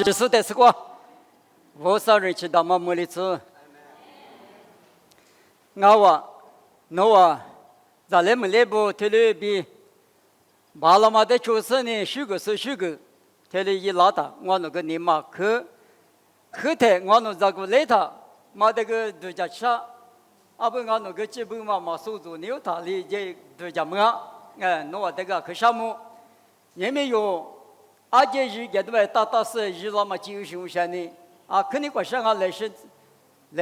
只是的是过，我少人去到嘛没的子，我咱来没来不？他那边巴拉马的就是呢，许个，他那一拉他，我那个尼玛可太我那这个来他，嘛这个度假车，啊不我那个基本嘛收入牛他里这度假么，我这个可啥么？也没有。阿姐日给对打是日了嘛就凶险呢，肯定过上啊来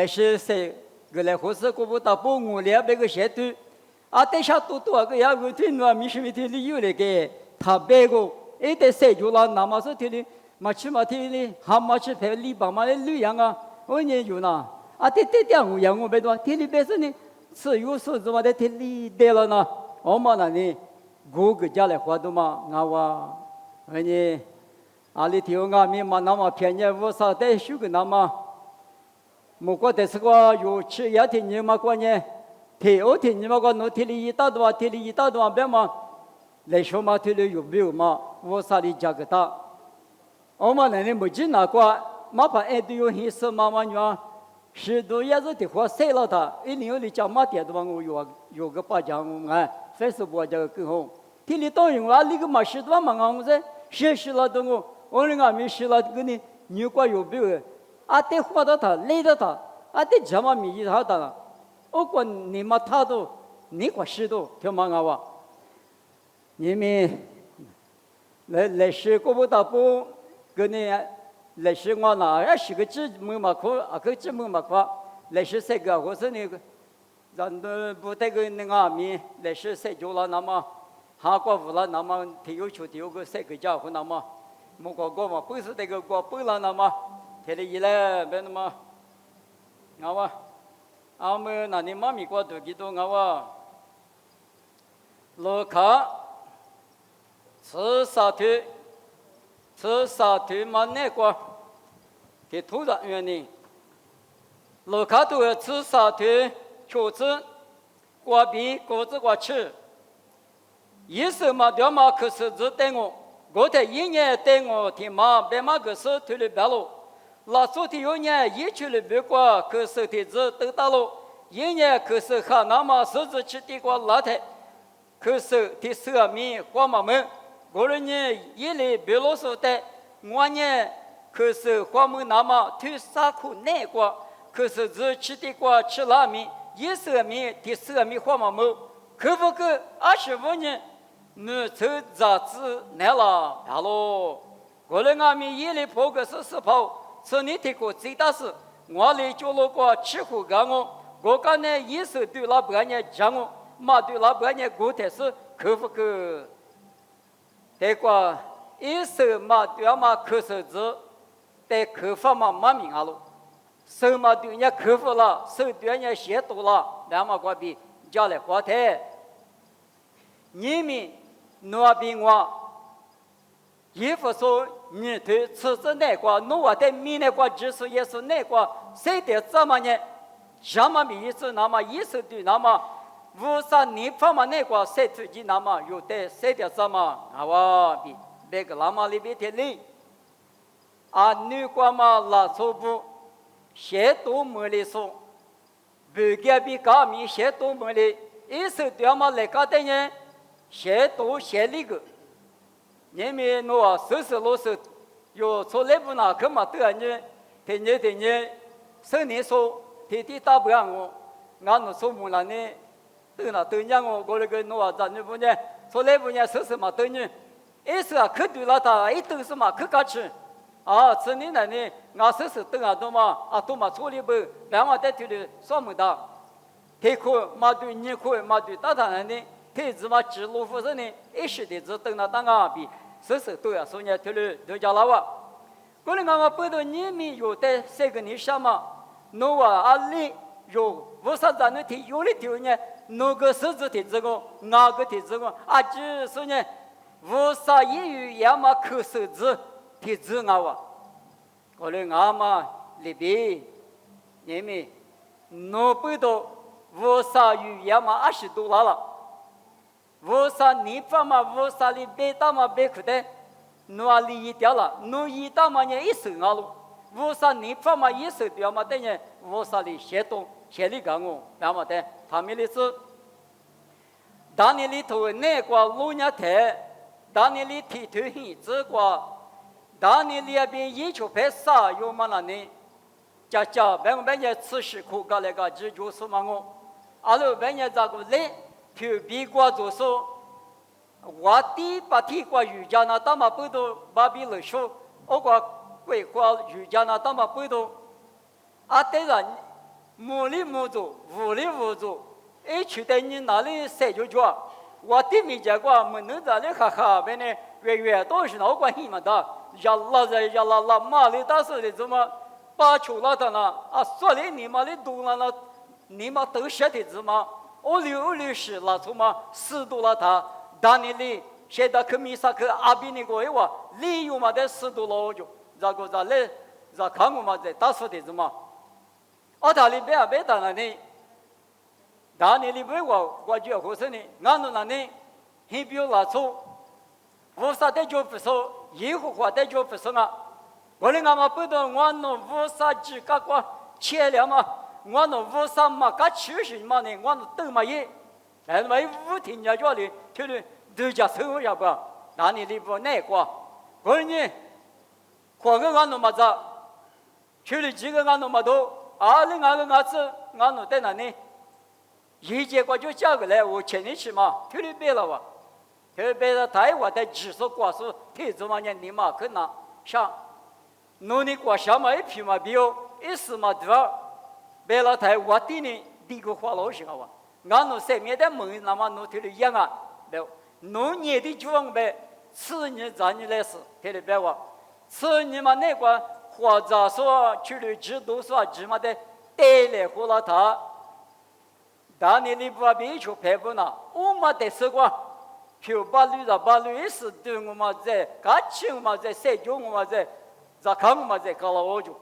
是谁个来或是过不到不我俩别个些对，等下多个呀个对那米什么的理由来给他别个，得谁就了那么是的哩，嘛去嘛的哩，还嘛去陪里帮嘛的旅样啊，我也有呢，对我样我别多，的哩别是呢，是有时怎么的的哩得了呢，我嘛那呢，各个家来活动嘛，我。你阿里头我们嘛那么便宜，我啥带修个那么，莫过但是个有吃也天你嘛过呢，天你嘛过，侬天里一大多，别嘛，来说嘛天里有没有嘛？我啥里价格大？我们那里没进那过，嘛把都有黑色嘛女啊，十多也是的话晒了他，一年里讲嘛点的话我有个八讲我非是我这个更好，天里当然我那个嘛十多嘛我噻。学了的我那个没学了个呢，你过有没有？得活到他，累到他，得怎么米他的？我管你嘛，他都你过识都听嘛我，你们来学过不到不？个呢来学我那是个字母嘛可，个字母嘛可，来学这个我是那个，咱都不带个那个米来学谁就了那么。哈过不了，那么体有球体有个3个家伙那么，莫过嘛，不是这个过不了那么，天里一来别那么，我们那你妈咪过多几多罗卡吃沙土嘛那个，给土壤原因，罗卡都要吃沙土，确实，过比果子过吃。一是嘛，对嘛，可是只对我的一年对我听嘛，别嘛可是推了白了，那昨天有年一去了别过，可是的只得到了，一年可是哈那么是指去的过那台，可是的生命花嘛们，我人呢一来别啰嗦的，我呢可是花们那么推啥苦难过，可是只去的过吃拉面，一生命的生命花嘛们，可不可25年？你走杂志来了，好喽！我来俺们一里跑个40跑，是你听过最大事。我来就那个吃苦干我刚才一手对老板娘讲我，嘛对老板娘过的是可不可？这个一手嘛对嘛可手子，对客服嘛没名了，手嘛对人家客服了，手对人家写多了，两嘛关闭，叫来花台，你们。那边我，衣服说你对吃着那个，我的米那个就是也是那个，谁的怎么呢？什么意思？那么意思对那么，无啥你方嘛那个谁自己那么有的谁的怎么？我比那个那么里边的哩，女个嘛拉错不，写多没的说，不给比高米写多没的，意思对嘛来搞的呢？写多写那个，你们我收有从来不拿去嘛对你，天天生年说天打不让我，俺那说木了呢，对人我那个我咱不呢，从来不呢收嘛对你，意思可对了他一都是嘛可干吃，吃你那呢，俺收对都嘛错里不，让我在这里说没的，天可嘛对你可嘛对大他那呢。太子嘛，指路夫人呢，一时的只等到当啊比，都要说呢，头里都叫老啊。过来我背到你们有的3个你什么，我里有为啥咱们提有的丢呢？那个狮子的这个，那个的这个，只说呢，为啥也有也嘛可手子的这我过来嘛里边，你们那背到为啥有也嘛20多了。为啥你爸嘛？为啥你别大嘛别苦的？努啊利益掉了，努一到嘛呢一手啊路，无啥你发嘛一手掉嘛，等于无啥的协同协力干我，那么的他们的是，当你里头那个路伢台，当你里提头很这个，当你里边一球拍啥有嘛那呢？家别人吃食苦个那个只就是嘛我，阿拉别人这个来，就比过就是。我第把提过瑜伽那他妈不都把比了说，我过过瑜伽那他妈不都，啊对了，无力无助，无力无助，一去的你哪里塞就着，我的没见过，没能在那哈哈边呢，远都是那关系嘛的，呀啦，马里大手的怎么把球拉的呢？啊，说的你妈的多了那，你妈都晓得怎么，我六十那什么4度了他。当年里现在去米萨去阿比那个话，利用嘛在4度了就，然后再来，再看我嘛在打说的什么，澳大利亚别当然呢，当年里边我觉得是呢，俺们那呢，很比较拉粗，无啥的就不说，以后话的就不说啊，我们俺们不懂，俺们无啥几个个钱了嘛，俺们无啥嘛个趋势嘛呢，俺们都没有，但是没5天家家里，就是都家生活要不，那你里不那个，我呢，换个俺们嘛子，去了几个俺们嘛多，20个子，俺们在那呢，一结果就嫁过来，我前年去嘛，去了别了哇，去了别了，台湾的技术挂数，太怎么样，你嘛可能上，努力过下嘛一批嘛比较，一时嘛对吧？别了台湾的呢，第一个花老些个哇，俺们上面的门那么努去了养啊，别。农业的装备，4年3年来是，他的别话，4年嘛那个或者说去了制度说什么的带来和了他，当年你不必去排不呢，我们的是个，就把律师对我们在，感情我们在，社交我们在看我们在搞了我就，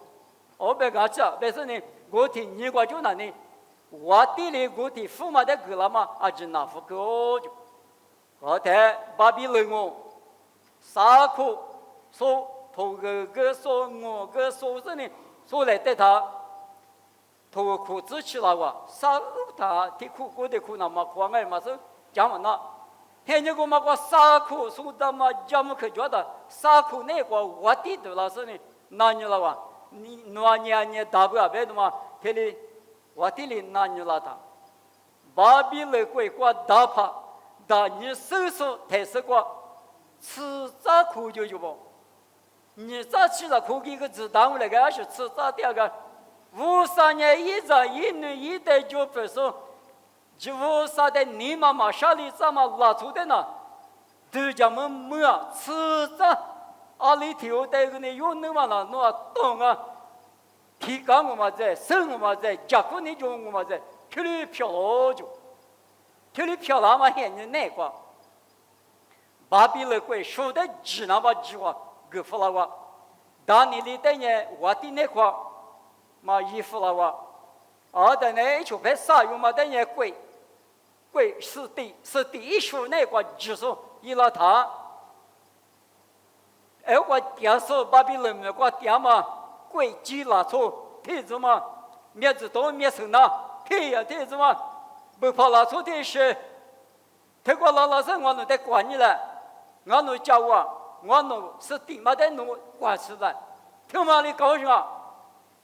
我别讲这，但是呢，我听你个就那呢，我地里我听父母的给了嘛，啊就那副个就。我台把比人我，啥苦说头个说我个说是呢，说来对他，头苦自起了哇，啥他的苦过的苦那么苦爱嘛是讲完了，现在我们个啥苦说的嘛讲不可觉得，啥苦那个我的都了是呢，哪里了哇？你你打不了别的嘛，这里我的里哪里了他，把比人过过打怕。但你手术太是过，吃咋苦就不？你咋吃了苦给个子弹那个，还是吃咋掉个？53年一张一女一代就不说，就53的你妈妈下里怎么拉出的呢？都叫么么啊？吃咋？阿里头带个呢有那么了，那懂啊？提高我们在，生我们在，结果你就我们在，去里漂了就。这里漂亮嘛，现在那个，把比了贵，说的只那么几话，给付了我。当你里的呢，我的那块，嘛衣服了我，的呢就别啥用嘛的呢贵是第一说那个就是伊拉他，我电视把比了那个电嘛贵几拉错，太子嘛面子多面生呐，太子嘛。不怕老粗的是，他过老师我们在管你了，我们教我们是地嘛的弄管事的，他妈的高兴啊！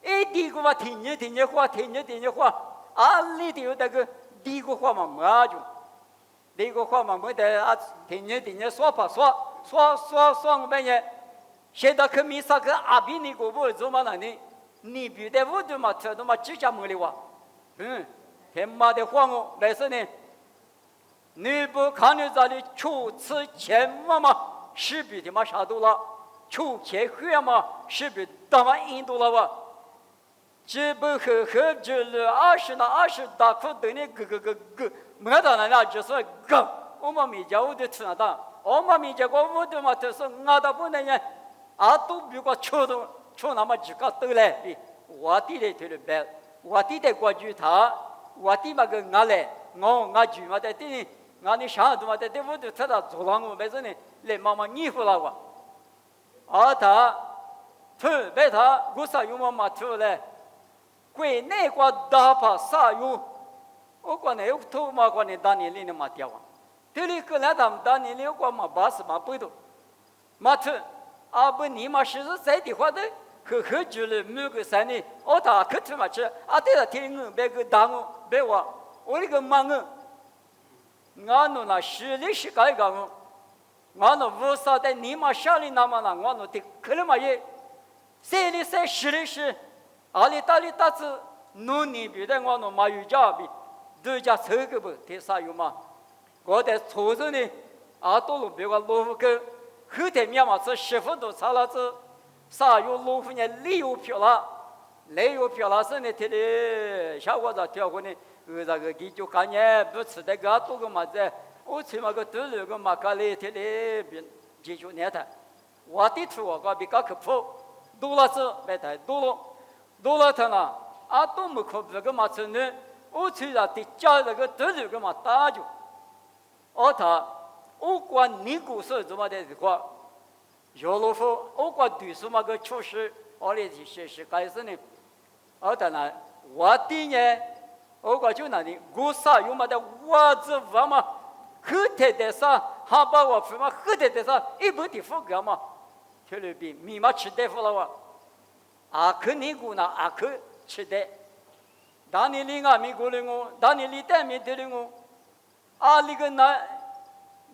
一地个话听你话，啊里头那个地个话嘛没就，地个话嘛没得啊听你说吧说我们也，现在去米萨去阿比那个不怎么了呢？你别的我都嘛这都嘛指甲没了哇，天妈的话我，但是呢，你不看你这里出吃钱嘛，是比他妈啥多了，出钱血嘛，是比他妈印度了哇，只不喝这了20大苦等你个，没得那就是个，我们没叫我的吃那当，我们没叫我的嘛就是俺的不能呢，都比我出那么几个都来比，我的来推了白，我的过去他。我的嘛个俺来，我住嘛在这里，俺的想都嘛在这屋头吃到做了我没事呢，来妈妈你回来我，而他土被他古啥用嘛土嘞，国内国大把啥用，我管那有土嘛管那当年里的嘛掉啊，这里可能他们当年里国嘛把是嘛不多，嘛土，啊不你嘛是在的话的。可住了每个山里，我打可土嘛去，啊对了，天我别个打我，别我，我那个忙我，俺弄那实力是该干我，俺弄无啥的你嘛下里那么那，俺弄的可能嘛也，谁里谁实力是，阿里大子弄你别的俺弄嘛有家比，都家抽个不，这啥有嘛？我在初中呢，啊多路别个路户口，后天面嘛是10分多差了子。啥有老虎呢？旅游票了，旅游票了是呢，天的小伙子跳过呢，那个给就看呢，不吃的个多个嘛子，我起码个多了个嘛个嘞，天的别解决年代，我的图我个比较可破，多了是别太多了他呢，啊都没可不个嘛子呢，我起码的家那个多了个嘛打就，我管你故事怎么的话。有老夫，我管读书嘛个确实，我来是开始呢。当然，我第年，我管就那里，我啥有嘛的袜子袜嘛，后台的啥，还把我付嘛，后台的啥，一部地方干嘛？这里边密码吃大夫了哇，啊可你姑呢，啊可吃的，当年里俺没过来我，当年里带没得了我，啊那个那。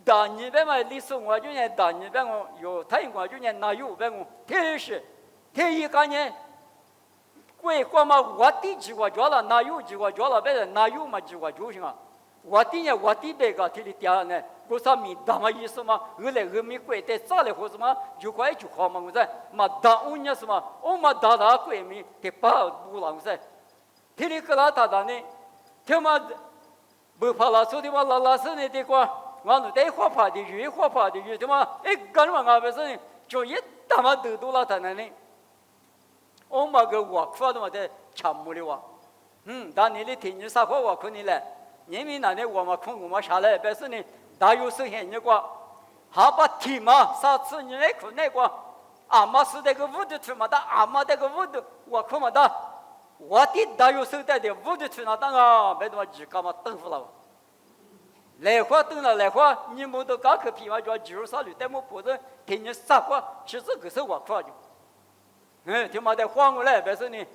大日本嘛，历史我就念大日本我有，太我就念那有本我，特是，特一个年，国嘛我的几个叫了，那有几个叫了，别人那有嘛几个就行啊。我的呢，我的别个这里点呢，我啥米大嘛意思嘛？后来米贵的咋了或什么就快就好嘛？我说嘛大我呢什么？我嘛大贵米的把不啷噻？这里个大呢，他妈不怕老说的嘛老是呢的话。俺们带火炮的鱼，他妈哎，干嘛俺不是就一他妈都多了他那里，我嘛个我发的嘛在抢木的哇，当年的天你啥话我可你来，因为那里我嘛空我嘛下来，但是呢，大有时间你过，还把天嘛啥次你来看那个，阿妈是那个屋的出嘛的，阿妈那个屋的我看嘛的，我的大有时代的屋的出那当啊，别他妈几干嘛等不了。来话等了来话，你们都刚去批完叫技术啥的，但我不是听你啥话，其实可是我夸就，他妈的换过来，别说你，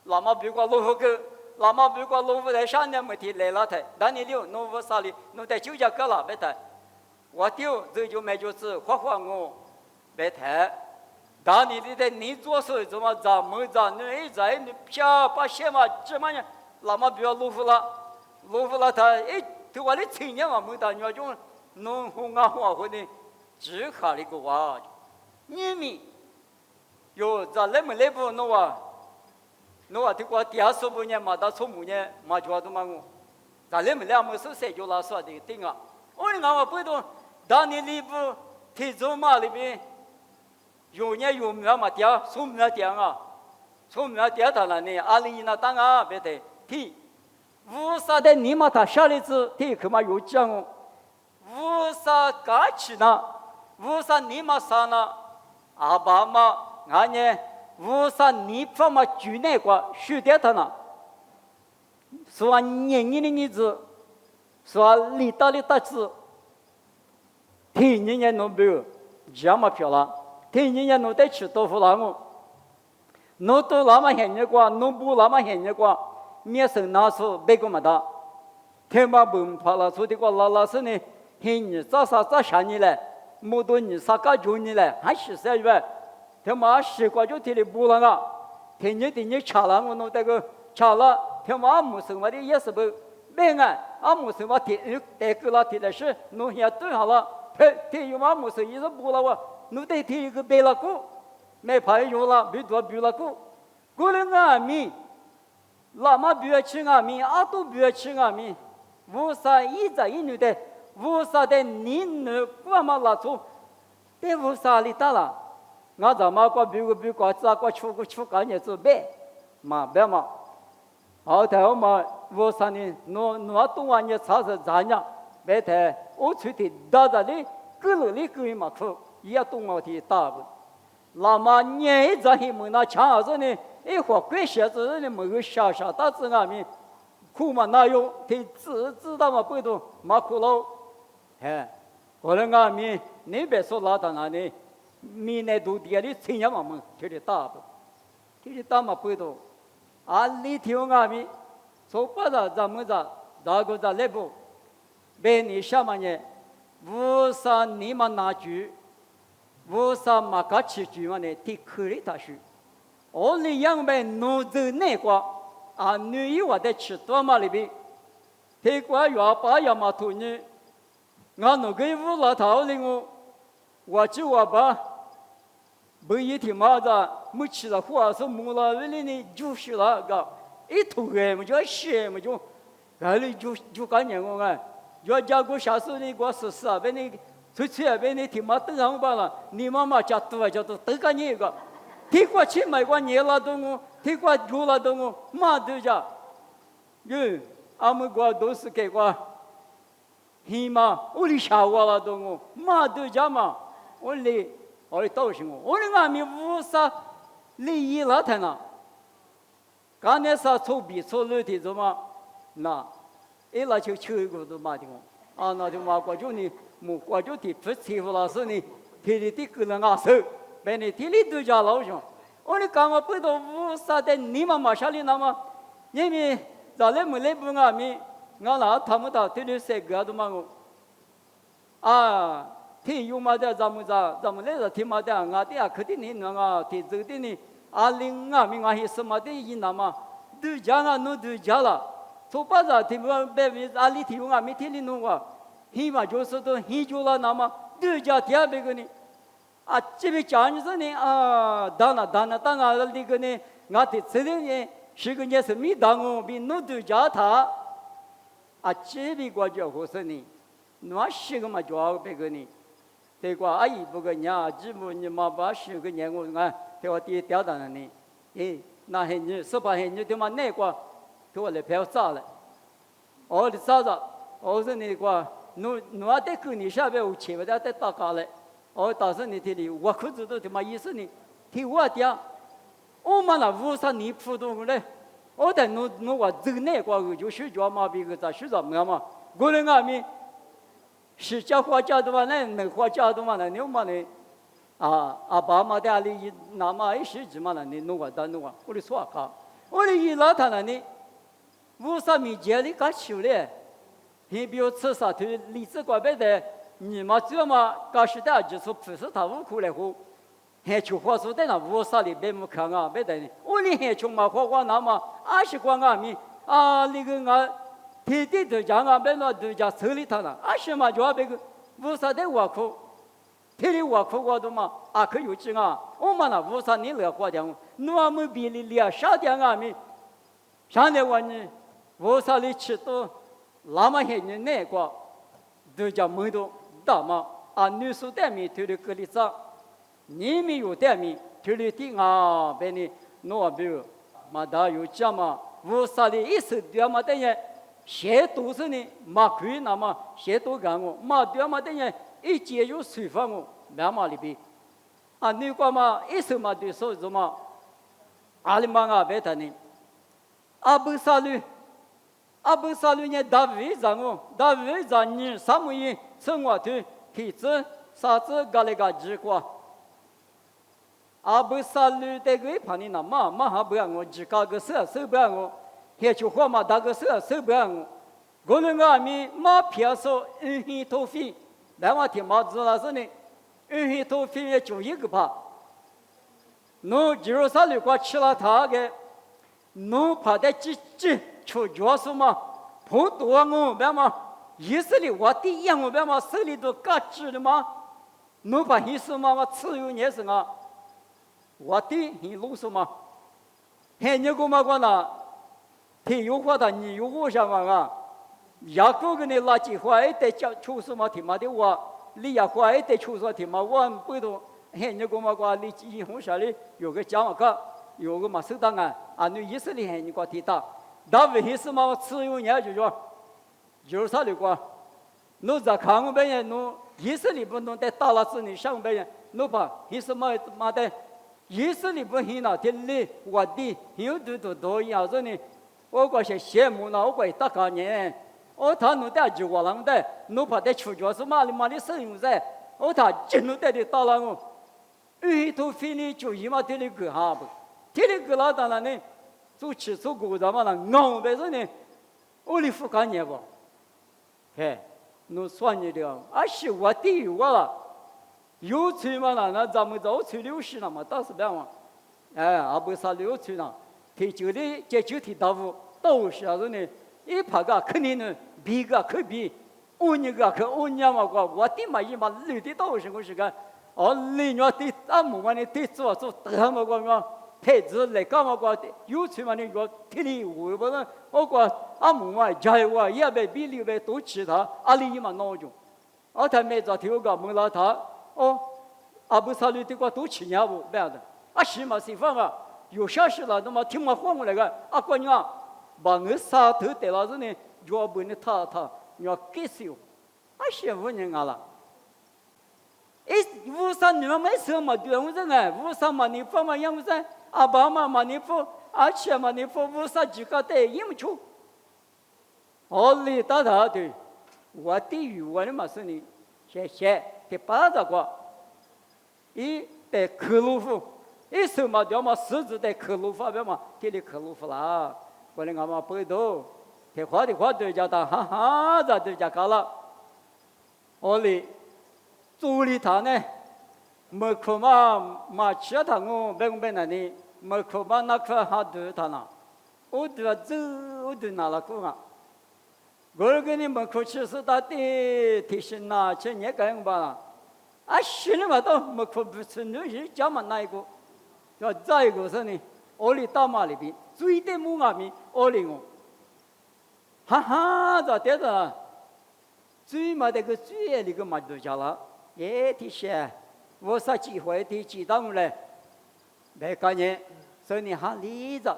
那么别个落后个，那么别个落后在上年没提来了台，但你留弄不啥的，弄在酒家搁了别台，我丢这就买就是花我别台，当你的你做事怎么咋没咋，你一在你啪把线嘛这么样，那么不要落后了他一。对我的青年啊，没打鸟种农红啊花或者只卡的个话，你们有在那么那部弄啊对我第二十五年嘛，到15年嘛就都嘛我，在那么两么是谁就拉说的定啊？我的俺们不懂，当年里部体重嘛里边有年有苗嘛掉，从苗掉啊，从苗掉到了呢，2021那当啊别得体。无啥的你嘛他下来子，他可嘛有讲哦，无啥干起呢，无啥你嘛啥呢，阿爸嘛俺呢，无啥你爸嘛就那个学的他呢，说年的日子，说里大的大子，天年弄不，这么漂亮，天年弄得吃豆腐了我，弄多那么闲的瓜，弄不那么闲的瓜。面生拿出别个么的，天马不怕了，说的个老师呢，嘿你咋下你来，没多你啥干就你来，还是啥样？天马习惯就听的不了啊，天你查了我弄这个查了，天马没生活的也是不没啊，没生活天带个了天的是弄下对好了，天有嘛没生意是不了哇，弄得天一个白了股，没牌有了，没多比了股，过了俺们。那么不要吃阿米，阿都不要吃阿米，无啥一在一女的，无啥的你呢？干嘛拉出？这无啥里大了？我怎么过比过咋过出干也做别嘛别嘛？后头我嘛无啥呢？我东完也查是咋样？别太我出的大的哩，各路哩各嘛苦，也东我的大不？那么年在黑门那强子呢？一会关些子呢，没有下大子阿弥，苦嘛哪有？他知道嘛不懂，马苦喽，哎，后来阿弥你别说拉到哪里，米那都店里亲家嘛们，这里打不，这里打嘛不懂，啊，你听阿弥，说不着咱们着，那个着来不，别你什么呢？无啥你们拿去。无啥嘛个吃住嘛呢？提可以他说，我们养呗农村那个啊，女有我在吃多嘛里边，提过要把要嘛土呢，俺那个屋老头里我就我把，不一天嘛子没吃了火是木了为了呢就是了个，一头个么就血么就，俺里就干年我哎，要家过下手呢过试啊，被你。出去那边你听嘛登上班了，你妈妈家多就都干你一个，听过去买过年了都我，听过酒了都我，嘛都家，俺们国都是给过，黑嘛，我里下我了都我，嘛都家嘛，我里到什么？我里俺们无啥利益了他呢？刚才啥臭比臭漏的怎么？那，一来就抽一个都嘛的我，啊那就嘛过就你。我就提不欺负老师呢，提里的个人啊手，别你提里都家老兄，我你干嘛不到无啥的你们马下里那么，因为早来没来不俺们，俺那他们到提里谁个都嘛我，啊，提有嘛的咱们来了提嘛的，俺的啊肯定你那个提走的呢，啊零俺们俺是什么的一那么，都家啊弄都家了，从巴扎提我别为啊里提我俺们提里弄我。黑嘛就是都黑就了，那么都家第二个呢，啊，这边讲就是呢啊，当然那个呢，俺的这里呢是个年是没当我比弄都家他，啊，这边国家合适呢，那是个嘛叫别个呢，这个阿姨不个伢，只不你妈把是个年我俺，对我第掉到那呢，那些你18黑你对嘛那个，对我来票炸了，我的炸着，我说那个。侬得跟你下边我前面在打架嘞，我当时你听哩，我可知道他妈意思呢？听我讲，我们那无啥你普通嘞，我在侬我走那个就睡觉嘛，别个在睡着么嘛，我人俺们是家花家的嘛，那能花家的嘛，那牛嘛呢？啊爸妈的里那么一时之嘛那你弄我当弄我的错卡，我的一老太那呢，无啥米家里搞修嘞。你比如吃啥头，荔枝瓜别的，你嘛这嘛搞时代就是不是他无苦来喝，还就花说在那无啥里别么看啊，别的，我哩还穷嘛花那么20块阿米啊，那个啊，天天都讲啊，别那都讲手里头了，20嘛就别个无啥的我苦，天天我苦我都嘛啊可有劲啊，我们那无啥你来花点，我们比你俩少点阿米，上来我呢，无啥里吃多。那么些人那个都叫门都大嘛啊，女士带米推的个里长，你们有带米推的地啊，别你弄比如嘛大有讲嘛，无啥的意思对嘛等于写都是呢，嘛可以那么写都干我，嘛对嘛等于一节有水分我，两嘛里边啊，你个嘛一手嘛对手什么，阿里嘛啊别的呢，阿不啥哩。阿不萨律呢？大卫让你什么人生活的体质啥子搞那个结果？阿不萨律这个旁的那嘛还不让我只搞个手不让我，还就话嘛打个手不让我。我们阿米马偏说运行土匪，那我听嘛知道是呢，运行土匪也就一个怕，侬就是啥律瓜吃了他的，侬怕的几。出脚是嘛，不多我别嘛，意思里我第一我别嘛手里头嘎吱的嘛，侬把意思嘛我自由也是啊，我的你路是嘛，还你个嘛个那，他有话的你有我想啊，雅各个你垃圾话一得叫出什么听嘛的话，你也话一得出什么听嘛，我不懂，还你个嘛个你以后下里有个讲个，有个嘛手档啊，你意思里还你个提到。大卫是嘛？自由年就说，就是啥的话，侬在看我别人，侬意思里不能在大了子你上别人，侬把意思嘛的意思里不行了，天里我的有多要着呢，我个些羡慕了，我个大概念，我他弄点就我啷的，弄怕的出脚是嘛的使用噻，我他真弄点的到了我，一头飞呢就一嘛天里个哈不，天里个老当然呢，做吃做过的嘛那熬呗说呢，我里不干念不，嘿，弄算你的，是我的我了。有钱嘛那咱们早去60了嘛，倒是这样嘛，不是60了，提酒的这酒提到户都是啥子呢？一拍个肯定呢，比个可比，按一个可按呀嘛个，我的嘛一嘛累的都是我是个，累鸟的俺们嘛呢得做得嘛个太子来干嘛个，有钱嘛呢个体力我不能，我个俺们嘛家我也被比例被都其他，阿里嘛孬种，他没找听个没拉他。不是你这个都去年不别的，是嘛是方啊，有消息了，那么听嘛换过来个，过年把我杀头得了子呢，要不你他要给修，是5年了。53年没事嘛，对我这个53嘛，你放嘛样子，8嘛你放，7嘛你放，53几个的也没出，你打他的，我地狱我的嘛是你，谢谢。给巴达过，一在克鲁夫，一手嘛叫嘛狮子在克鲁夫边嘛，给你克鲁夫啦，我的俺嘛不多，给花的花对家他哈哈在对家搞了，我哩做哩他呢，没可嘛吃他我别那里，没可嘛那可哈对他呢，我对走我对哪了个啊？我给你们可吃是他的提醒呐，去年干吧，是的嘛，都没可不吃，你是讲嘛那一个，要再一个是呢，我里大马里边最的木阿米，我里我，哈哈，咋的了？最嘛这个最那个嘛都讲了，提醒，我啥机会的知道嘞？没概念，所以你喊例子，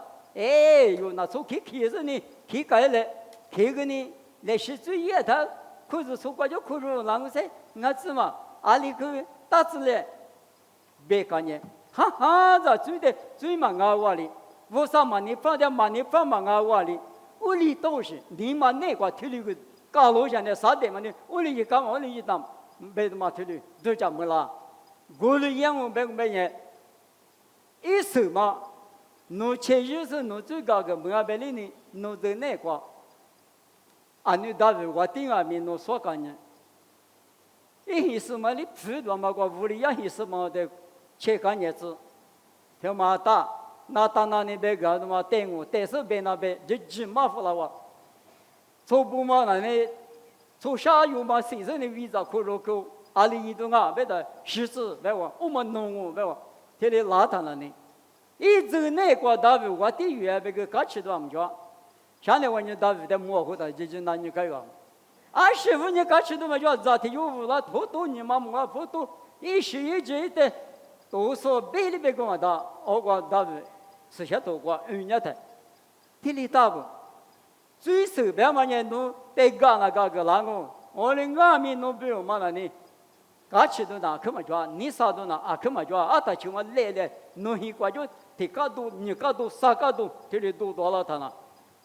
有那做去是呢，去改嘞，去个呢。那是最野他，可是说过就可是啷个噻？俺子嘛，阿里个打字嘞，别干呢，哈哈，这最嘛俺话哩，我啥嘛你放点嘛你放嘛俺话哩，我哩都是你嘛那个体力个高楼上的啥的嘛呢？我哩一干我哩一当，别的嘛体力都讲没啦，我哩养我别人，一手嘛，侬前日是侬最高个没别哩呢，侬在那个。你大为我顶面侬说干呢？一什么你普通嘛个屋里也什么的切干叶子，条马大那当那里边个嘛带我带手边那边就只麻烦了我，从不嘛那里从下游嘛身上的味道可入口，阿里一顿别的狮子别我们弄我别我，这里拉他那里，一走那个大为我地狱别个干吃都不着。现在我你大卫在模糊的，就拿你改个。15年干起都嘛叫咋的有无了，多你妈妈不多，一时一节的，都说别里别个嘛大，我讲大卫是些多过2年的，地里大不，最手边嘛人都得干那个那个，我的外面都不用嘛那里，干起都拿去嘛叫，你啥都拿去嘛叫，他就嘛来，弄一个就提个多，你个多，啥个多，这里多了他那。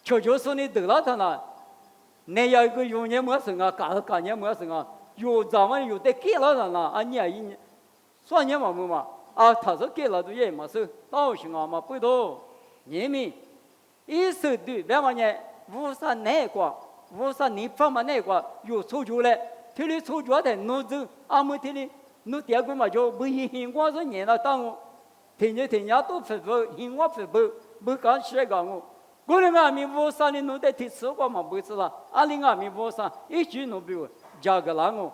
就是你得了他了，那要一个有年没生啊，干年没生啊，有咱们有的给了人了，你一年，算年嘛没嘛，他说给了都也没收，到时候嘛不多，人民一手对，别嘛呢，53那个，53你放嘛那个有出脚嘞，这里出脚的弄走，们这里弄第二个嘛就不行，我说年了当我，天天都分不，因我分不干谁干我。我的阿弥陀佛，你弄得提吃过嘛不知道？阿里阿弥陀佛，一句弄不完，加个啷个？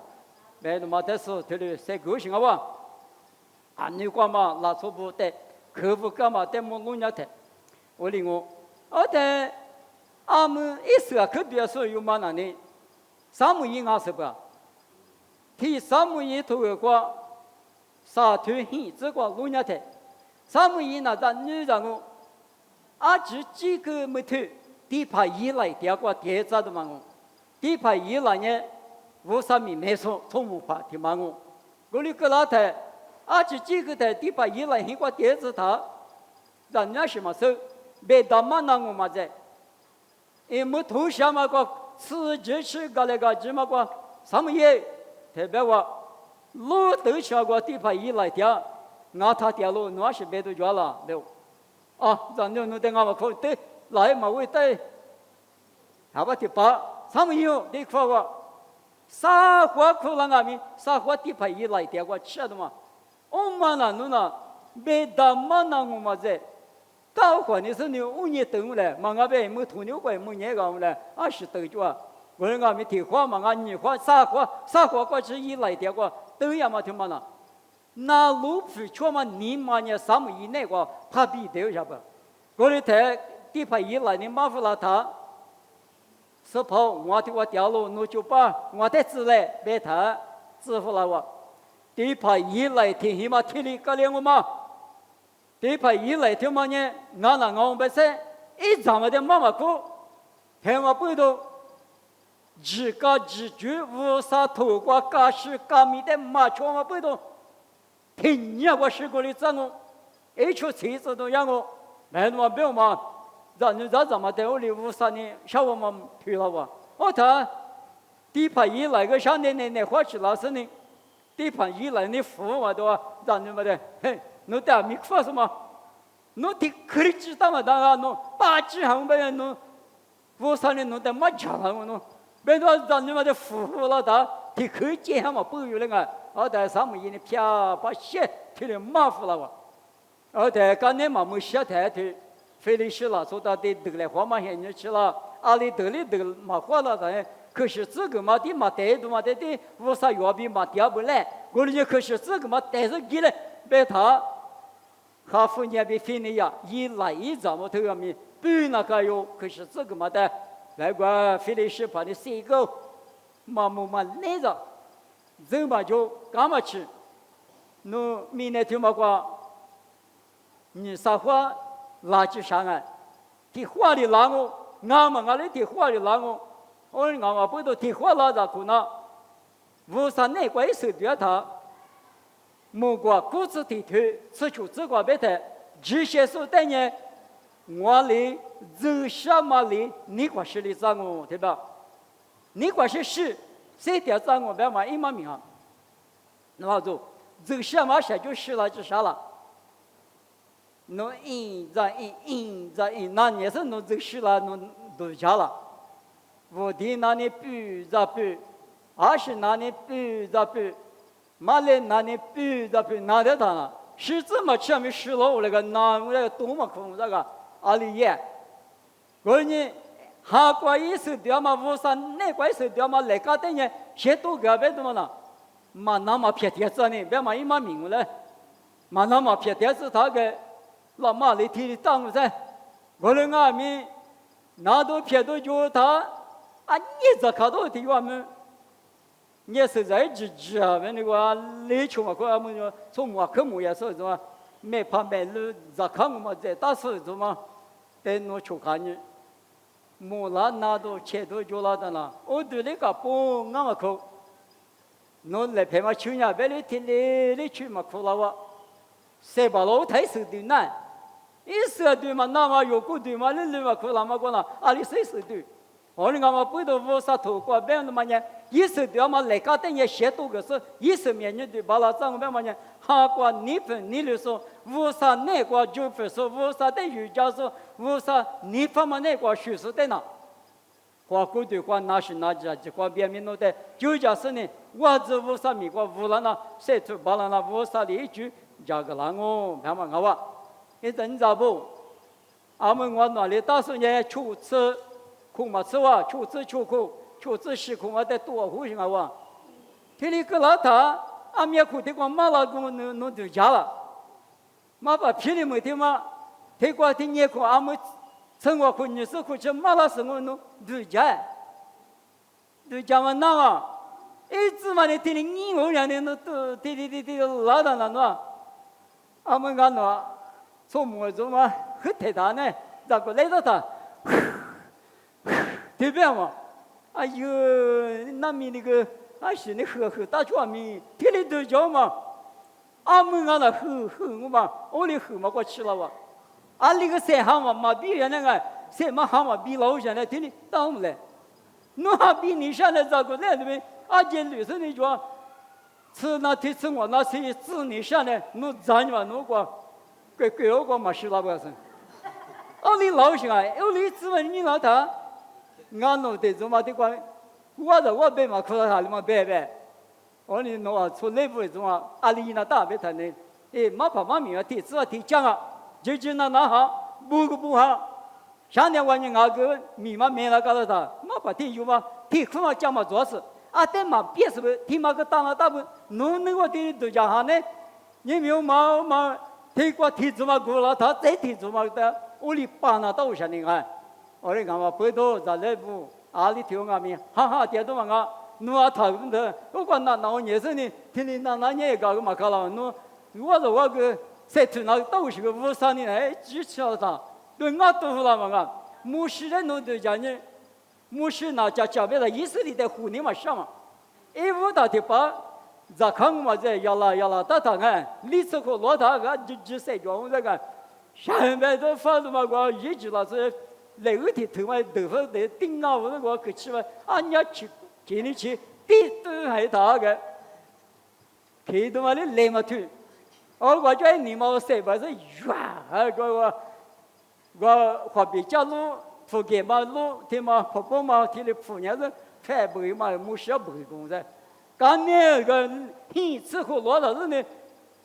别的嘛，但是这里谁高兴好不？你干嘛拿错不得？客户干嘛得么弄人家？我领我，但们一说可别说有嘛那呢？三木银行是吧？提三木银头个沙头hin这个弄人家，三木银那咱女人我。只几个没头，第排一来第二个第二的嘛我，第排一来呢，53米没错，从无法的嘛我里个老太，啊，这几个的地方一来，很过电视塔，人家什么时候别他妈那我嘛在，因为头下嘛个吃就吃个那个什么个什么也，特别话路头下个地方一来掉，俺他掉路，那是别都抓了没有？啊，咱就弄得俺们可对来嘛会对，好吧？第八，什么有你看过？啥话可能俺们啥话地方一来掉个吃的嘛？我们那弄那别他妈那我嘛在。到话你是你5年等来，嘛俺别没土牛怪没年搞来，20多句啊，我人俺们提话嘛，俺你话啥话过去一来的过，等呀嘛听嘛那，那路皮确嘛你嘛呢什么以内个怕比得下不？我的台地方一来你马虎了他，是跑我的我掉路我就把我的资来别他支付了我，地方一来听起码听你个连我嘛。地方一来听嘛呢，俺那俺们说，一咱们的妈妈哭，听我不懂，自个自觉无啥透过干事干米的马全我不懂，听人我是过的怎么，一出车子都让我，没那么表嘛，咱怎么的我的无啥呢，小我们退了我，我他地方一来个小奶花去老师呢，地方一来你服我的，咱们的嘿。侬在米克什么？侬的可以知道嘛？当然，侬八级行呗，侬我上来侬在没讲了侬，别说让你们的服务了他，的可以见嘛？不有那个，而在上面呢，啪把血贴的马虎了哇！而在刚才嘛没血太贴，非得是了，说到得得来花嘛些人去了，阿里得嘛花了咱。可是这个嘛的嘛带的嘛的，我啥药品嘛调不来，我呢可是这个嘛带着给了，别他。哈佛那边分的呀，一来一怎么头上面不那个哟，可是这个嘛的，那个非得是把你塞够，嘛那着，这嘛就干嘛去？侬明天听嘛讲，你啥话垃圾上岸，提话的拉我，俺们俺来提话的拉我，我俺们不都提话拉着可能，无啥那怪手段他。莫过骨子地头，吃出这个别的，这些所带呢，我里走什么里，你管是里找我，对吧？你管是谁点找我，别嘛一毛命啊？那么就走什么事就是了，就啥了？侬一，那也是侬走是了，侬都家了。我的那里不，二是那里不。马来那里比那的他呢？是这么前面是了我那个那我那个多么空那个阿里耶，我呢哈怪一手掉嘛，无啥那怪手掉嘛，来个的呢，谁都个别的嘛呢？嘛那么撇点子呢，别嘛一嘛明了，嘛那么撇点子他个老马来提的当噻，我那个面那都撇都就他啊，你这看到的我们。你是在自啊，那个雷球嘛，可我们从我科目也是什么，没旁边路在看我们在打手什么，在弄球看你，木拉拿到切都就拉的了，我对那个不那么苦，弄来陪嘛去呀，别来听来去嘛苦了哇，谁把老太手对难，一手对嘛那么有个对嘛，你嘛苦了嘛过了，阿里谁手对？我们讲不都无啥透过，别人嘛呢，一手对嘛来个等也写多个是，一手面你对把那张别嘛呢，哈过你分你来说，无啥那个就分说，无啥的瑜伽说，无啥你分嘛那个叙述的呢？话过对话那是那家，就话别人弄的，就假是呢，我这无啥米个无了呢，谁出把了那无啥的一句，加个啷个，别嘛我，一阵咋不？俺们我那里打算呢，出吃。空嘛吃哇，出资是空啊，得多户型啊哇。天里个老大，俺们苦的光马老公弄就家了，马把皮里没的嘛，天光天也苦，俺们生活苦，你是苦吃马老生活弄就家嘛那嘛，一直嘛的天里你我人的那都天老大那喏，俺们讲喏，从么子嘛很太大呢，咋个来到他？对不嘛？哎呦，那米那个，还是那喝大庄米，天里都叫嘛。阿门啊那吼我嘛，我的吼嘛过去了哇，啊那个谁喊嘛比人那个谁嘛喊嘛比老乡来听你当不来，侬还比你现在咋个来的呗？阿姐女生你说，吃那天吃我那些子你现在侬咱嘛侬个，给我个嘛是那个是，啊你老乡啊，我你只问你老他，俺弄的怎么的个，我别嘛哭到他里嘛别。我你侬啊，从内部一种啊，阿里那大别谈的，马跑马米啊，提只提讲啊，就那好，不好，上年我你阿个米嘛没那搞到他，马跑提有嘛，提苦嘛讲嘛做事，啊但嘛别是不，提嘛个当了大不，侬那个提都讲哈呢，你没有嘛，提过提怎么过了，他再提怎么的，我里把那都是你看，我哩讲嘛，回头在内部阿里提我阿米，哈哈，点都嘛个。侬啊，他们的，我讲那我年生呢，听你那年搞个嘛搞了，侬我个在土那都是个53年哎，支持了他，对我都了嘛个，牧师人侬都讲呢，牧师那家别的以色列的妇女嘛什么，我打的把，咋看嘛在要啦，打看，历次可罗他个就谁讲我这个，上边都发的嘛个，一直那是那个的头嘛头发的顶啊，我那个去吃嘛，啊你要去。今天去必都还大个，看到嘛的来嘛头，我叫你嘛谁把是哇，我花别家路，福建嘛路，天嘛婆婆嘛天的妇女是反背嘛，没小背工噻，刚那个一次和罗老师呢，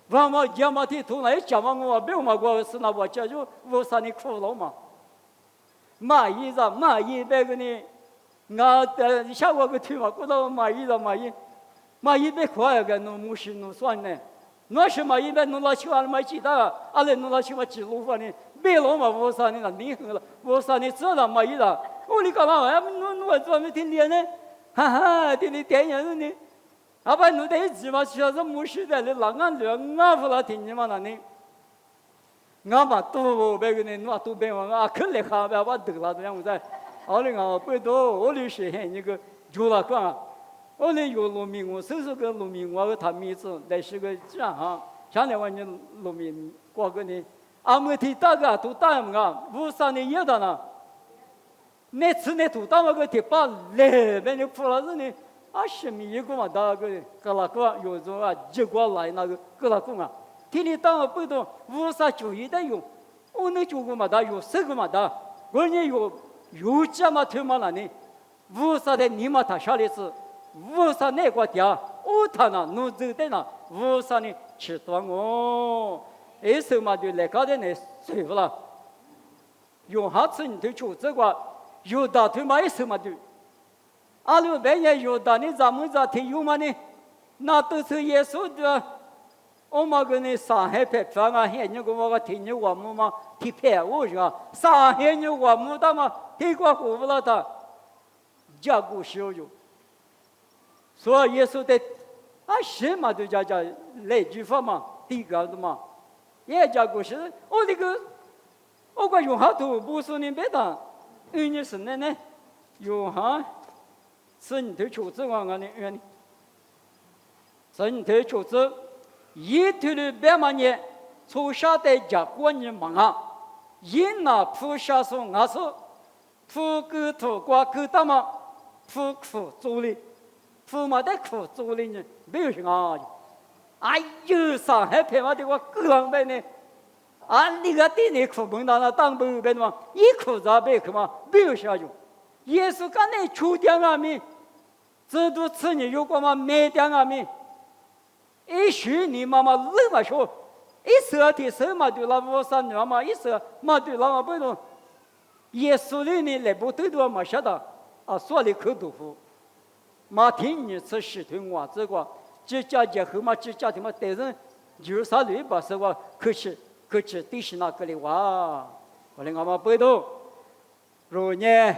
我嘛家嘛的头来讲嘛我别嘛我是那我家就我啥你苦劳嘛，买衣那个呢。我的下我个腿嘛，过到买衣别快个，侬没事侬算呢，侬是买衣别侬老去完买几大，阿来侬老去嘛几路饭呢，别老嘛我啥呢，你很了，我啥呢知道买衣了，我你干嘛呀？侬专门听练呢？哈哈，听你电影呢？阿爸侬得几嘛？晓得没事的，你哪俺不拉听你嘛那呢？我嘛都别个呢，侬都别我，我可厉害呗，我得了这样子。我哩讲不多，我哩是很那个就了讲，我哩有农民，我叔叔个农民，我个他名字，那是个这样哈。像那玩意农民过个呢，阿们提大个都大么个，53年有的呢。那次那都大么个提把来，那你破了子呢？啊，什么一个嘛，那个格拉个有种啊，结果来那个格拉个啊，天天当不多，5391的用，我那就个嘛的有10个嘛的，我呢有这么多嘛了呢？53的你嘛他下来是53那个家，我他那弄走的那53呢吃断我，时候嘛就来搞的那谁不了？用下次你就做这个，有大头嘛时候嘛就，阿鲁白也有大呢，咱们咋听有嘛呢？那都是耶稣的。我嘛个呢上海拍片啊，现在我听你我们嘛听拍我是啊，上海你我们的嘛。这个活不了的，家国小有，所以耶稣的什么都叫来句话嘛，第一个的嘛，也家国是，我那个我个用好多不是你别的，你是呢，用好身体处置我呢，身体处置，一头的白马呢，从下的家国人忙啊，因那菩萨说俺说。苦沟头瓜沟大嘛，苦做哩，苦嘛得苦做哩呢，没有什么。哎呦，上海拍嘛的我够狼狈呢，你个店里苦碰到那当不白嘛，一苦咋白苦嘛，没有啥用。耶稣刚才出点阿米，这都吃你有过嘛，没点阿米，一许你妈妈冷嘛说，一说的手嘛对了53年嘛，一说嘛对了嘛不懂。耶稣里呢，来不对多嘛晓得说的口豆腐，马听你吃石头哇，这个这家结后嘛，这家庭嘛，带人有啥类吧？是吧？可是对是那个的哇，我们嘛不懂，如呢，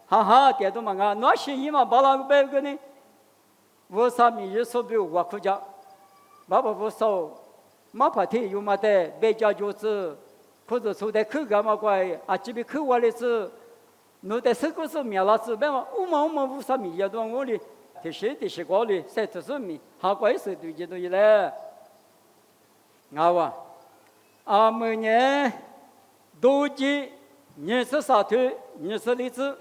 哈哈，点都嘛啊，那是伊嘛，把那个白个呢，我啥米也说不我苦家，爸爸我少，马怕天有嘛的，白家就是。或者说在口干嘛怪这边口完的是，侬在手个是苗了子呗嘛，我们无啥米呀，都我的，这些高的，才都是米，好怪是对这东西嘞。ngà wa à mười nhé đô ji nhé sơ sa thuế nhé sơ lý chữ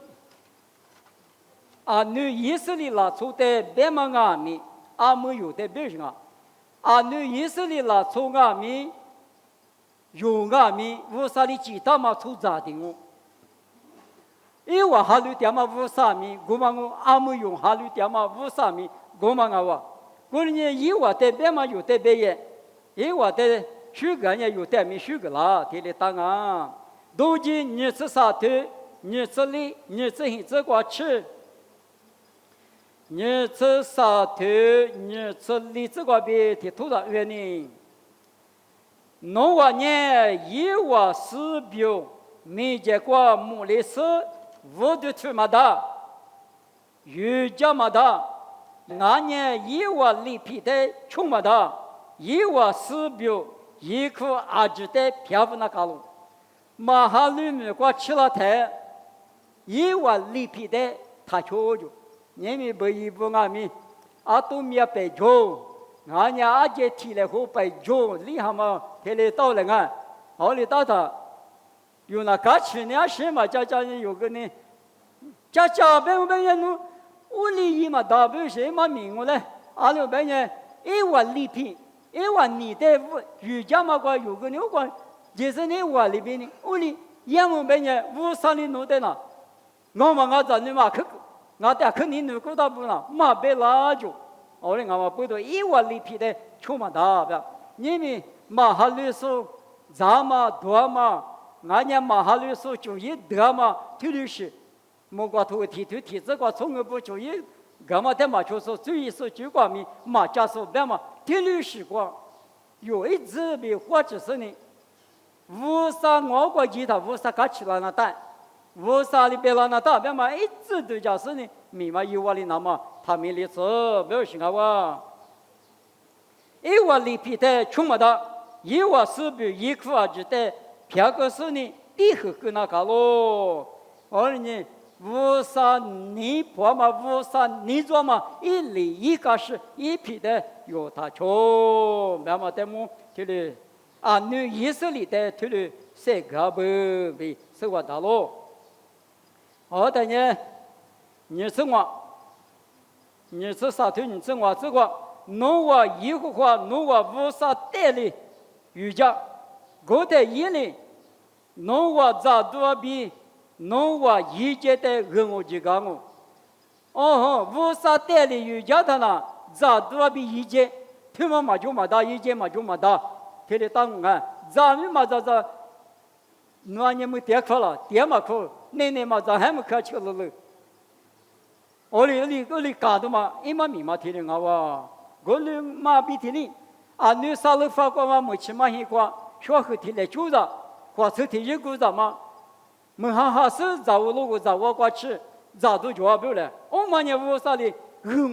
à nữ ý sư lý là chú tế bế mà ngà mi à mười yu tế bế ngà à nữ ý sư lý là chú ngà mi yu ngà mi vô sa lý chỉ ta mà chú giả tình ngô ý wa hà lưu tiama vô sa mi gô mà ngô à mười yu hà lưu tiama vô sa mi gô mà ngà wa gô nhé ý wa tế bế mà yu tế bế ye ý wa tế shù gà nhé yu tế mi shù gà la thế lệ ta ngà đô ji nhé sơ sa thuế nhé sơ lý nhé sơ hình sơ quả chư nhớ sơ sa thuế nhớ sơ lý sơ quả bì thì thu ra uyên nì nô wa nhé yế wa sư biểu mi jé quả mù lì sơ vô đu thuế mà đa yu já mà đa ngã nhé yế wa lý pì tế chung mà đa yế wa sư biểu yế khu á chú tế phía vna cá lù mà hà lưu mi quả chì la thế yế wa lý pì tế thà chô chú nhemi bơi bu ngà mi atumia pe jo ngà nhà aje thi le ho pe jo li hama thế lệ tao le ngà họ li tao ta yu na cá chi nya shi mà cha cha ni yu cái ni cha cha bên bên nu u li yi mà da bên shi mà mình ngô le à lu bên nhé e wa li pi e wa ni de yu ja mà qua yu cái ni qua jesu ni wa li bi ni u li yang bên nhé vu sa ni nu de na ngô mà ngà za ni mà khứ ngã ta khẩn nín nuôi ta bùn à mà bé lá chú, ở đây ngã mà bữa đó ý wa li phi đấy chua mà đa vậy, nhưng mà hà lưu số giá mà đua mà ngã nhà mà hà lưu số chú ý đua mà thiếu lưu sĩ, một quả thu thì rất quả sống ở bộ chú ý, gà mà thế mà chú số chú ý số chú quả mi mà cha số bé mà thiếu lưu sĩ quả,有一只比或者是你，无啥我果吉他无啥卡起来那带。vô sa li bê la na ta bé mà ít tự tự giả sử ni mi mà yêu wa li na mà tham mi li sơ bé sinh wa yêu wa li pi te chung mà da yêu wa sư biểu yêu khu à chỉ te phía cái sử ni đi hư cái na cả lo ở ni vô sa ni bỏ mà vô sa ni cho mà ít li ít cái sự ít pi te yêu ta cho bé mà te mu thì là à nữ ý sư li te thì là sẽ gặp bị sự wa da lo ở đây nhé, nhớ sinh hoạt, nhớ sinh sa thuế, nhớ sinh hoạt sinh hoạt, nô hòa ý của hòa, nô hòa vô sa tê li, yu ja, có thể ý li, nô hòa giả đua bi, nô hòa ý chế tê gương ô chỉ gang ô, vô sa tê li yu ja thà na, giả đua bi ý chế, thứ mà chú mà đa ý chế mà chú mà đa, thế thì tăng à, giả mi mà giả nó anh em tiếc phải là tiếc mà thôi nên mà giờ hết một cái chuyện rồi, ở đây cả đó mà em mà mình mà thấy được ngào, gọi là mà bị thế này, anh nuôi sao được phát qua mà mới chỉ mà hiểu qua, cho cái thì là chú ra, qua sự thì yêu cô ra mà, mình ha sự giàu lúc giàu qua chứ, giàu都做不了，我们也不啥的，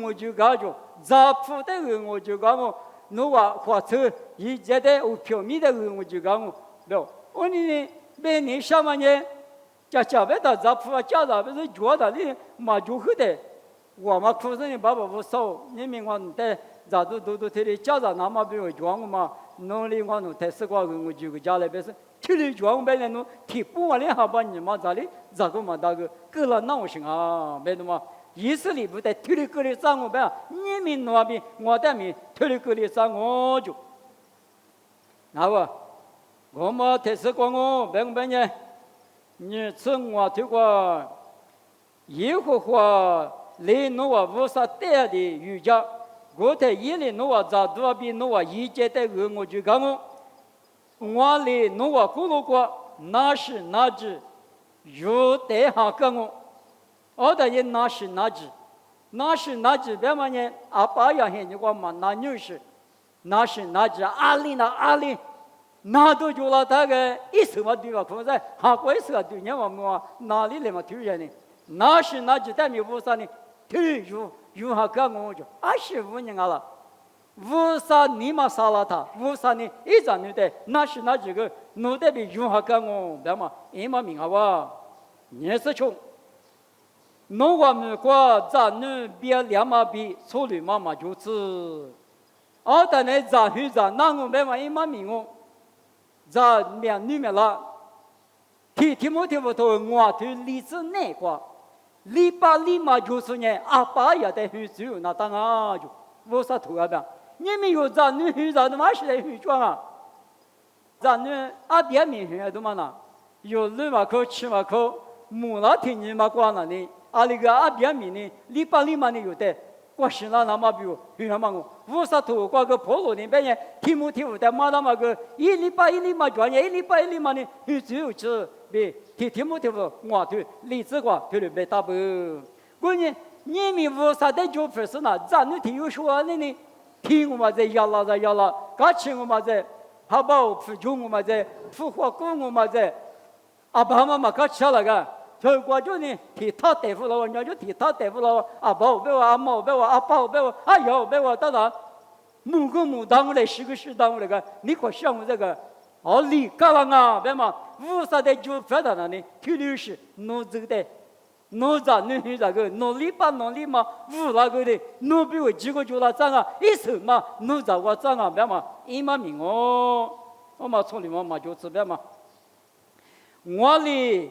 我就搞就，giàu富的我就搞么，侬话花车，一直的有票面的我就搞么，了，我呢。bên này sao mà nhé, chả biết là giáp phật cha là bây giờ chúa là đi mà chúa cứ thế, và mà khu dân bảo bảo sao, nhưng mình quan thế, giả do thế thì cha là nằm ở bên chúa mà, nó liên quan thế sự qua người chúa cái cha lại bây giờ, thế thì chúa bên này nó thì不管你好吧你嘛咋哩，咋个嘛那个，个人闹心啊，bên mà, ý思里不得，thế thì个人sang我边，你们那边我这边，thế thì个人sang我就，哪个？我们特色光哦，明白呢？你生活这个耶和华来诺瓦无啥带的瑜伽，我在伊里诺瓦扎多比诺瓦一节的我就讲哦，我里诺瓦咕噜过那是那只，有带下讲哦，我的也那是那只，那是那只别么呢？阿爸呀，现在我们那女士，那是那只阿里那阿里。나도 졸라다가 있으면 뒤가 그러자 하고 있어가 뒤냐면 뭐 나리래만 뒤잖니 나시 나지 때문에 무사니 뒤주 유하가 뭐죠 아시분ኛ라 무사 니마 살아다 무사니 이자는데 나시 나지가 노대비 유하가 뭐 배마 이마 민하와 예서총 노과무과 자는 비야마비 소리마마 조츠 奥达呢咋去咋，那我别玩伊妈咪我，咋面女面啦，提莫提不头我对例子那个，礼拜礼嘛就是呢，阿爸也得去做那当啊就，我啥头啊边，你们有咋女去咋的嘛是得去装啊，咋女阿别面去都嘛那，有六嘛口七嘛口，木那天你嘛管了呢，阿那个阿别面呢，礼拜礼嘛呢有的。我是那嘛比如，比如嘛我，五十头挂个破路的边呢，提木提的马达嘛个，一礼拜转一礼拜嘛呢，只有这别提木提我对例子个对了别打不，关键你们五十的就不是那，咱们提有说的呢，提我嘛在压了，搞起我嘛在，好不好？付酒我嘛在，付火锅我嘛在，阿爸妈嘛搞起了个。就我就呢，提他大夫了，人家就提他大夫了，阿爸别我，阿妈别我，阿爸别我，阿爷别我，当然，木个木当我来，是个是当我来个，你可想我这个，哦，你干了啊，别嘛，五十的就发到那里，提律师，弄这个的，弄咋弄这个，弄礼嘛，五那个的，弄比我几个就那涨啊，一手嘛，弄咋我涨啊，别嘛，一嘛命哦，我嘛从里嘛就这边嘛，我哩。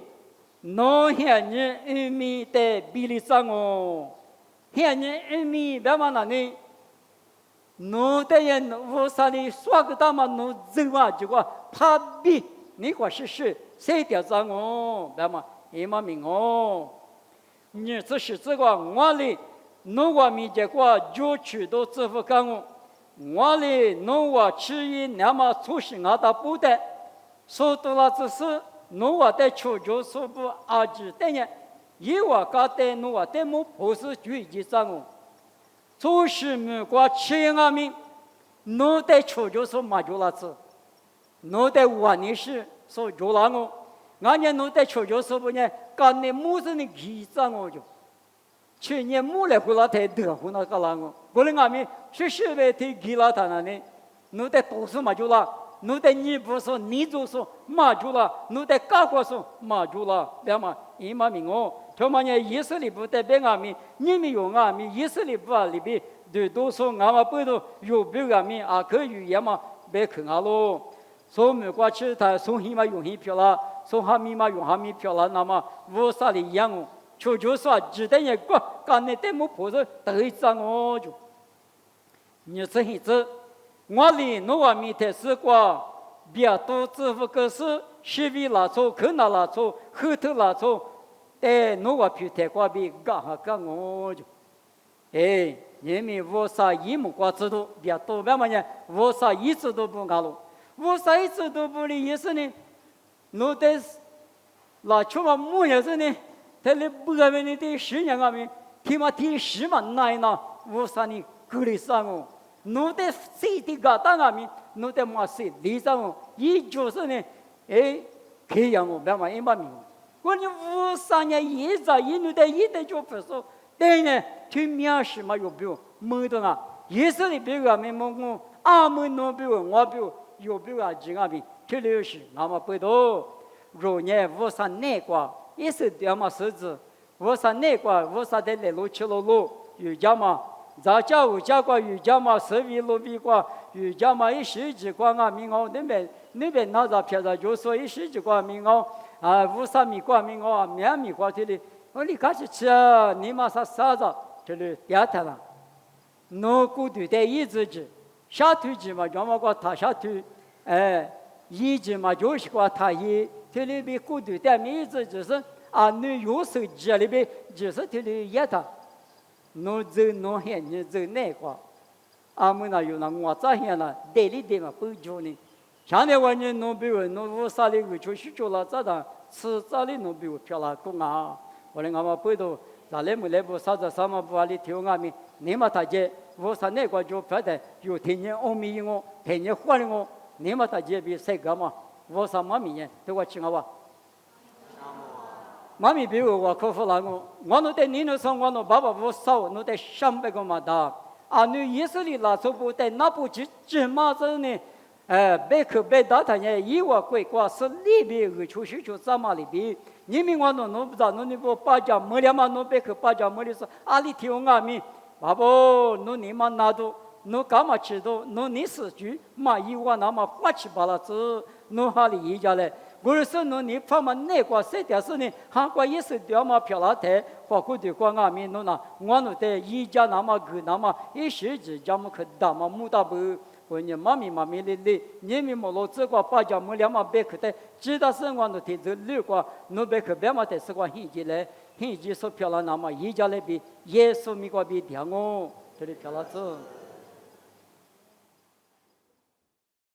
侬现在人民的比例上哦，现在人民别嘛那呢，侬的人我啥呢？说个大嘛，侬走嘛就个怕比，你个是谁掉上哦？别嘛，一嘛命哦，你这是这个我哩，侬我民这个就去到支付干哦，我哩侬我吃一那么出行啊的不得，说多了只是。侬我在求救说不阿吉等呢，以我搞的侬我在么不是注意上哦，就是没过千阿米，侬在求救说嘛就那次，侬在万年是说就那我，俺年侬在求救说不呢，干的么子呢记上我就，去年么来回来才得回那个那我，过来俺们是为提记了他那呢，侬在读书嘛就那。侬在你不说，你就说马住了；侬在家国说马住了，别嘛，一嘛命哦。他妈呢，以色列不代表俺们，你们有俺们以色列不啊里边，对都说俺们不都有别俺们啊，可语言嘛，别看俺喽。说没过去他送黑嘛用黑票了，送哈密嘛用哈密票了，那么无啥的一样哦。就说只等一个，干那点么婆子得一张哦就，你这一子。我哩侬话面的是个别多支付个是西边拉错，可那拉错，后头拉错，哎，侬话皮太瓜比干哈干我就，哎，人民无啥一目瓜知道，别多别么呢，无啥一直都不干了，无啥一直都不的意思呢，侬得拉出嘛木也是呢，他哩不干么呢？得10年啊么，起码第10嘛那一那，无啥呢？够里上哦。侬得谁的个当阿米，侬得嘛谁离上哦，伊就是呢，哎，这样哦，别嘛一把命。我你53年一早一侬得一得就不说，对呢，去面试嘛有表，没得啊，也是你别个没么我，阿门侬表我表有表啊，几阿米，这里是那么不多，若年53年过，也是这么日子，53年过，53的来路去路有家嘛。咱家有家过有家嘛，十位路比过有家嘛，一十几过啊，民澳那边拿着票子就说一十几过民澳啊，53米过民澳啊，2米过这里，我你赶紧吃啊，你妈啥子这里别谈了，侬古对的一直吃，下头吃嘛，要么过他下头，哎，一吃嘛就是过他一，这里边古对的一直就是啊，你有手机里边就是这里也他。侬走侬现你走哪个？阿们那有那我这现那代理的嘛不交呢。现在我呢侬比如侬50里个出去了，这当吃这里侬比如漂亮公啊，我嘞俺们不都哪来没来不啥子什么不阿里挑俺们，你嘛大姐50那个就发的有天天欧米我，天天换的我，你嘛大姐比谁个嘛？50嘛米呢？都我请我吧。妈咪比如我客户那个，我侬在你那上我侬爸爸不少，侬在300个嘛的，啊，你以色列那时候在那不只嘛子呢？别克别大他呢，以我贵国是里边个出去就怎么里边？你们我侬不知道，侬不把家没了嘛？侬别克把家没的是阿里提我阿咪，爸爸侬你嘛拿到，侬干嘛吃多？侬你死局嘛一万那么花七八了子，侬哈里一家嘞？我说侬你放嘛那个谁的是呢？韩国也是掉嘛漂亮的，包括对光阿面侬那我侬的一家那么个那么一时之家么可大嘛木大不？我你妈咪哩，你们莫老这个把家么两嘛别去的，知道是我侬的这六个，侬别去别嘛的是个现金嘞，现金说漂亮那么一家嘞比耶稣米个比点哦，这里漂亮子。